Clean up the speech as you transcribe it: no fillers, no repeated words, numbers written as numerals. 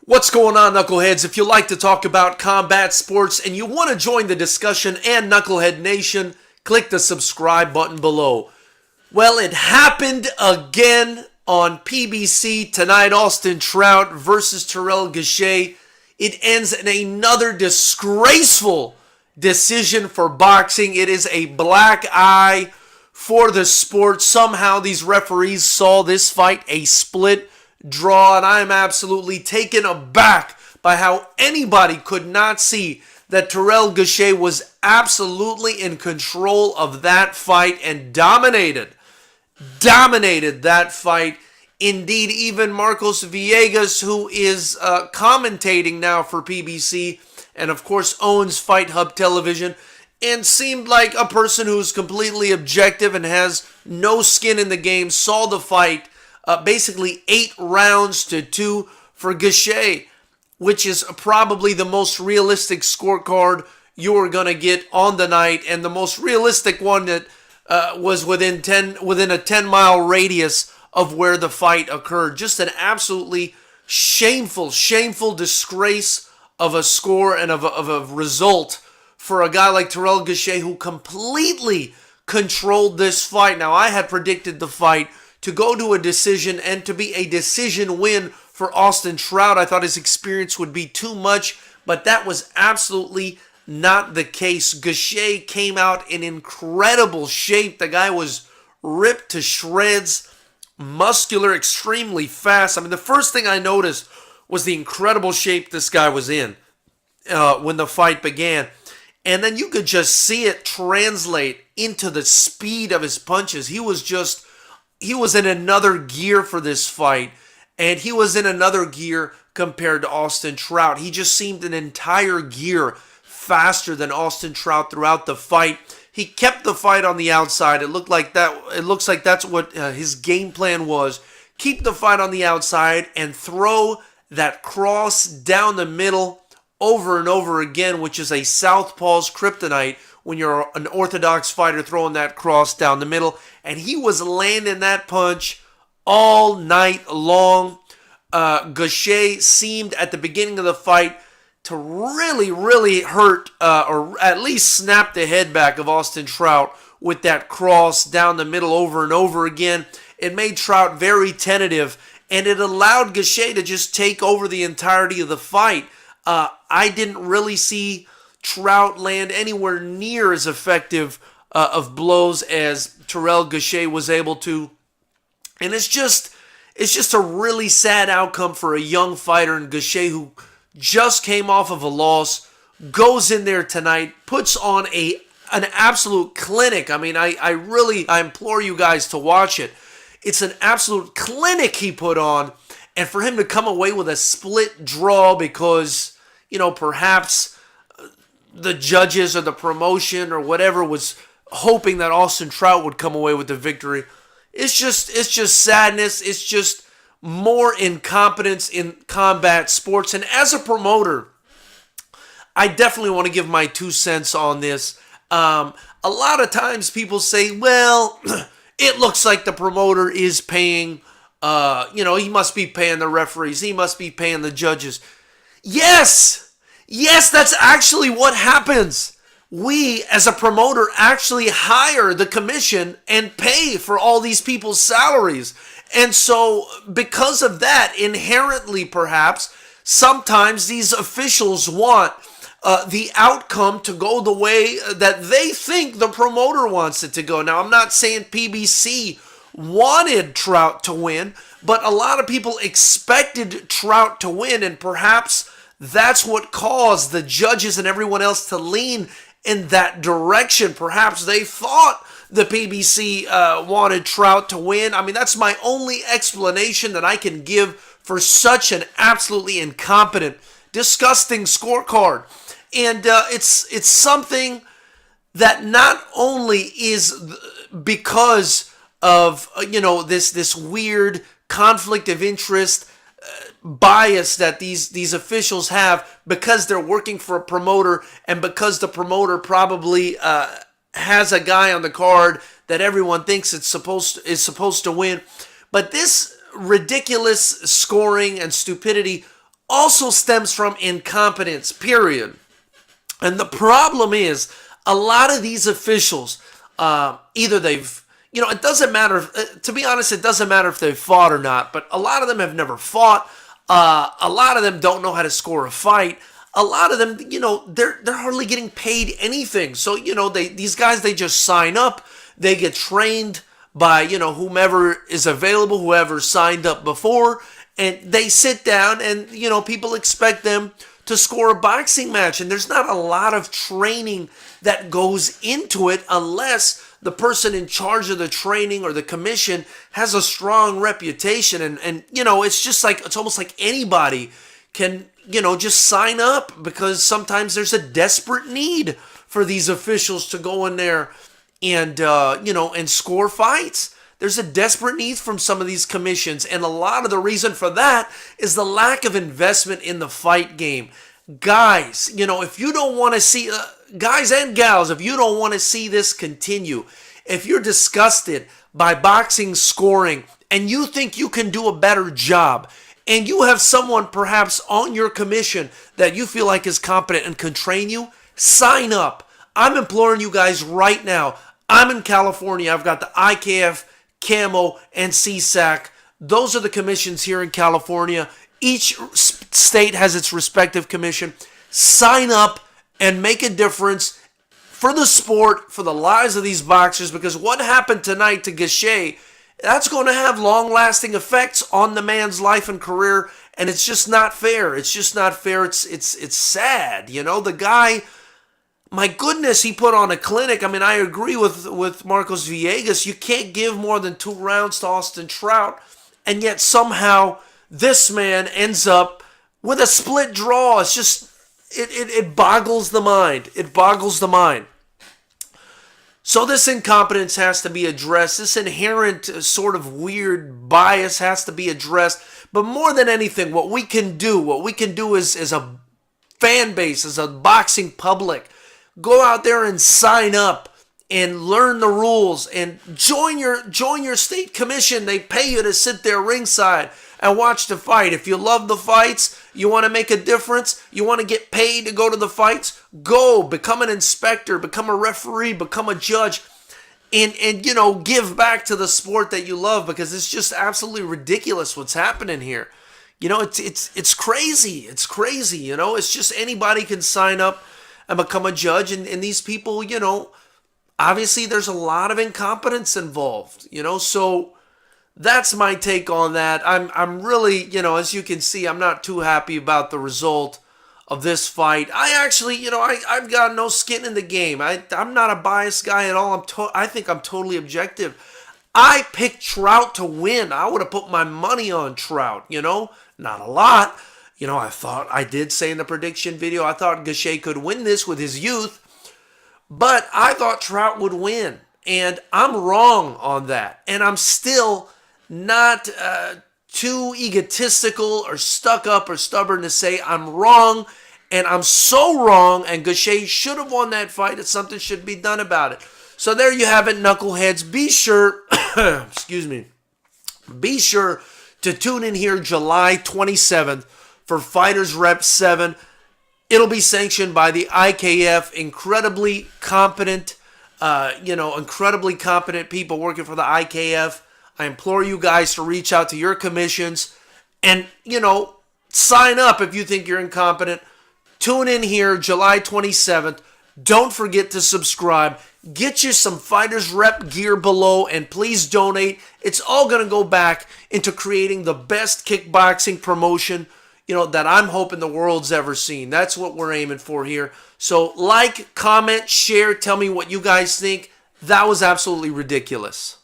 What's going on, knuckleheads? If you like to talk about combat sports and you want to join the discussion and Knucklehead Nation, click the subscribe button below. Well, it happened again on PBC tonight. Austin Trout versus Terrell Gausha. It ends in another disgraceful decision for boxing. It is a black eye for the sport. Somehow these referees saw this fight a split draw, and I am absolutely taken aback by how anybody could not see that Terrell Gausha was absolutely in control of that fight and dominated that fight. Indeed, even Marcos Villegas, who is commentating now for PBC and of course owns Fight Hub Television, and seemed like a person who's completely objective and has no skin in the game, saw the fight basically 8 rounds to 2 for Gausha, which is probably the most realistic scorecard you are going to get on the night, and the most realistic one that was within a 10-mile radius of where the fight occurred. Just an absolutely shameful disgrace of a score and of a result for a guy like Terrell Gausha, who completely controlled this fight. Now, I had predicted the fight to go to a decision and to be a decision win for Austin Trout. I thought his experience would be too much, but that was absolutely not the case. Gausha came out in incredible shape. The guy was ripped to shreds, muscular, extremely fast. I mean, the first thing I noticed was the incredible shape this guy was in when the fight began. And then you could just see it translate into the speed of his punches. He was in another gear for this fight, and he was in another gear compared to Austin Trout. He just seemed an entire gear faster than Austin Trout throughout the fight. He kept the fight on the outside. It looks like that's what his game plan was. Keep the fight on the outside and throw that cross down the middle over and over again, which is a southpaw's kryptonite when you're an orthodox fighter throwing that cross down the middle. And he was landing that punch all night long. Gausha seemed at the beginning of the fight to really hurt or at least snap the head back of Austin Trout with that cross down the middle over and over again. It made Trout very tentative, and it allowed Gausha to just take over the entirety of the fight. I didn't really see Trout land anywhere near as effective of blows as Terrell Gausha was able to. And it's just a really sad outcome for a young fighter in Gausha, who just came off of a loss, goes in there tonight, puts on an absolute clinic. I mean, I implore you guys to watch it. It's an absolute clinic he put on, and for him to come away with a split draw because, perhaps the judges or the promotion or whatever was hoping that Austin Trout would come away with the victory. It's just sadness. It's just more incompetence in combat sports. And as a promoter, I definitely want to give my 2 cents on this. A lot of times people say, well, it looks like the promoter is paying, he must be paying the referees. He must be paying the judges. Yes, that's actually what happens. We, as a promoter, actually hire the commission and pay for all these people's salaries. And so, because of that, inherently perhaps, sometimes these officials want the outcome to go the way that they think the promoter wants it to go. Now, I'm not saying PBC wanted Trout to win, but a lot of people expected Trout to win, and perhaps that's what caused the judges and everyone else to lean in that direction. Perhaps they thought the PBC wanted Trout to win. I mean, that's my only explanation that I can give for such an absolutely incompetent, disgusting scorecard. And it's something that not only is because of this weird conflict of interest, bias that these officials have because they're working for a promoter, and because the promoter probably has a guy on the card that everyone thinks is supposed to win. But this ridiculous scoring and stupidity also stems from incompetence, period. And the problem is, a lot of these officials, either they've, it doesn't matter, to be honest, it doesn't matter if they've fought or not, but a lot of them have never fought. A lot of them don't know how to score a fight. A lot of them, they're hardly getting paid anything. So, these guys, they just sign up, they get trained by, whomever is available, whoever signed up before, and they sit down and, people expect them to score a boxing match. And there's not a lot of training that goes into it unless the person in charge of the training or the commission has a strong reputation. And it's almost like anybody can, just sign up, because sometimes there's a desperate need for these officials to go in there and, and score fights. There's a desperate need from some of these commissions, and a lot of the reason for that is the lack of investment in the fight game. Guys, if you don't want to see, guys and gals, if you don't want to see this continue, if you're disgusted by boxing scoring and you think you can do a better job, and you have someone perhaps on your commission that you feel like is competent and can train you, sign up. I'm imploring you guys right now. I'm in California. I've got the IKF, Camo, and CSAC. Those are the commissions here in California. Each state has its respective commission. Sign up and make a difference for the sport, for the lives of these boxers, because what happened tonight to Gausha, that's going to have long-lasting effects on the man's life and career, and it's just not fair. It's just not fair. It's sad. The guy, my goodness, he put on a clinic. I mean, I agree with Marcos Villegas. You can't give more than 2 rounds to Austin Trout, and yet somehow this man ends up with a split draw. It's just, it boggles the mind. It boggles the mind. So this incompetence has to be addressed. This inherent sort of weird bias has to be addressed. But more than anything, what we can do is a fan base, as a boxing public, go out there and sign up and learn the rules and join your state commission. They pay you to sit there ringside and watch the fight. If you love the fights, you want to make a difference, you want to get paid to go to the fights, go, become an inspector, become a referee, become a judge, and give back to the sport that you love, because it's just absolutely ridiculous what's happening here. It's crazy. It's crazy. It's just anybody can sign up and become a judge, and these people, obviously there's a lot of incompetence involved, so that's my take on that. I'm really, as you can see, I'm not too happy about the result of this fight. I actually, I've got no skin in the game. I'm not a biased guy at all. I think I'm totally objective. I picked Trout to win. I would have put my money on Trout, not a lot. I did say in the prediction video, I thought Gausha could win this with his youth, but I thought Trout would win. And I'm wrong on that. And I'm still not too egotistical or stuck up or stubborn to say I'm wrong, and I'm so wrong, and Gausha should have won that fight, that something should be done about it. So there you have it, knuckleheads. Be sure, be sure to tune in here July 27th for Fighters Rep 7. It'll be sanctioned by the IKF, incredibly competent people working for the IKF. I implore you guys to reach out to your commissions and, sign up if you think you're incompetent. Tune in here July 27th. Don't forget to subscribe. Get you some Fighters Rep gear below, and please donate. It's all going to go back into creating the best kickboxing promotion, that I'm hoping the world's ever seen. That's what we're aiming for here. So like, comment, share, tell me what you guys think. That was absolutely ridiculous.